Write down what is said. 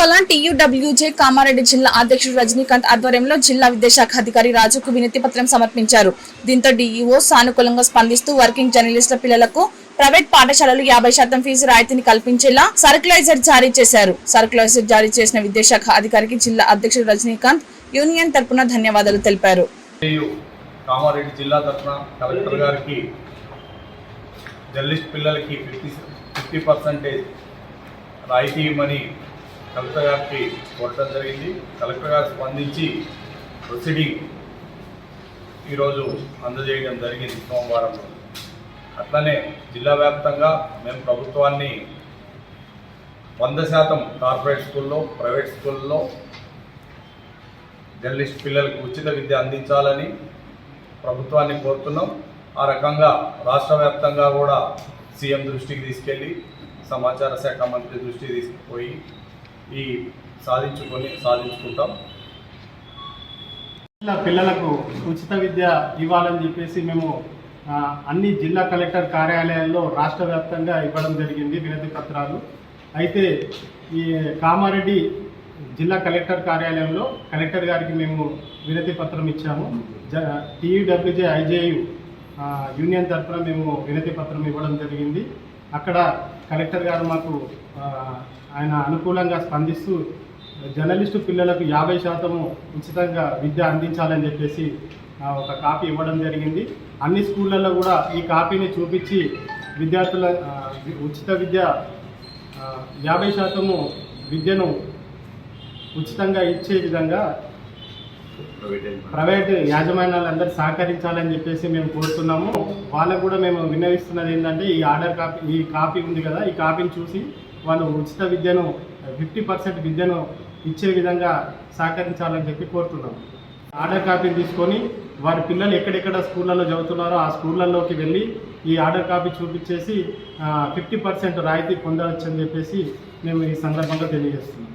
ఇటీవల టీయూడబ్ల్యూజే కామారెడ్డి జిల్లా అధ్యక్షుడు రజనీకాంత్ ఆధ్వర్యంలో జిల్లా విద్యాశాఖ అధికారి రాజుకు వినతి పత్రం సమర్పించారు. దీంతో డీఈఓ సానుకూలంగా స్పందిస్తూ వర్కింగ్ జర్నలిస్టుల పిల్లలకు ప్రైవేట్ పాఠశాలలు 50% ఫీజు రాయితీని కల్పించేలా సర్క్యులైజర్ జారీ చేశారు. సర్క్యులైజర్ జారీ చేసిన విద్యాశాఖ అధికారికి జిల్లా అధ్యక్షుడు రజనీకాంత్ యూనియన్ తరపున ధన్యవాదాలు తెలిపారు. కామారెడ్డి జిల్లా తరపున కలెక్టర్ గారికి జర్నలిస్ట్ పిల్లలకి 50% రాయితీ ఇవ్వమని కలెక్టర్ గారికి కోరటం జరిగింది. కలెక్టర్ గారు స్పందించి ప్రొసీడింగ్ ఈరోజు అందజేయడం జరిగింది సోమవారం. అట్లనే జిల్లా వ్యాప్తంగా మేము ప్రభుత్వాన్ని 100% కార్పొరేట్ స్కూల్లో, ప్రైవేట్ స్కూల్లో జర్నలిస్ట్ పిల్లలకు ఉచిత విద్య అందించాలని ప్రభుత్వాన్ని కోరుతున్నాం. ఆ రకంగా రాష్ట్ర వ్యాప్తంగా కూడా సీఎం దృష్టికి తీసుకెళ్ళి సమాచార శాఖ మంత్రి దృష్టికి తీసుకుపోయి ఈ సాధించుకుంటాం. పిల్లలకు ఉచిత విద్య ఇవ్వాలని చెప్పేసి మేము అన్ని జిల్లా కలెక్టర్ కార్యాలయాల్లో రాష్ట్ర వ్యాప్తంగా ఇవ్వడం జరిగింది వినతి పత్రాలు. అయితే ఈ కామారెడ్డి జిల్లా కలెక్టర్ కార్యాలయంలో కలెక్టర్ గారికి మేము వినతి పత్రం ఇచ్చాము. టీయూడబ్ల్యూజే ఐజేయు యూనియన్ తరఫున మేము వినతి పత్రం ఇవ్వడం జరిగింది. అక్కడ కలెక్టర్ గారు మాకు ఆయన అనుకూలంగా స్పందిస్తూ జర్నలిస్టు పిల్లలకు 50% ఉచితంగా విద్య అందించాలని చెప్పేసి ఒక కాపీ ఇవ్వడం జరిగింది. అన్ని స్కూళ్ళల్లో కూడా ఈ కాపీని చూపించి విద్యార్థుల ఉచిత విద్య 50% విద్యను ఉచితంగా ఇచ్చే విధంగా ప్రైవేట్ యాజమాన్యాలందరూ సహకరించాలని చెప్పేసి మేము కోరుతున్నాము. వాళ్ళకు కూడా మేము విన్నవిస్తున్నది ఏంటంటే ఈ కాపీ ఉంది కదా, ఈ కాపీని చూసి వాళ్ళు ఉచిత విద్యను 50% విద్యను ఇచ్చే విధంగా సహకరించాలని చెప్పి కోరుతున్నాము. ఆర్డర్ కాపీని తీసుకొని వారి పిల్లలు ఎక్కడెక్కడ స్కూళ్ళల్లో చదువుతున్నారో ఆ స్కూళ్ళల్లోకి వెళ్ళి ఈ ఆర్డర్ కాపీ చూపించేసి 50% రాయితీ పొందవచ్చని చెప్పేసి మేము ఈ సందర్భంగా తెలియజేస్తున్నాం.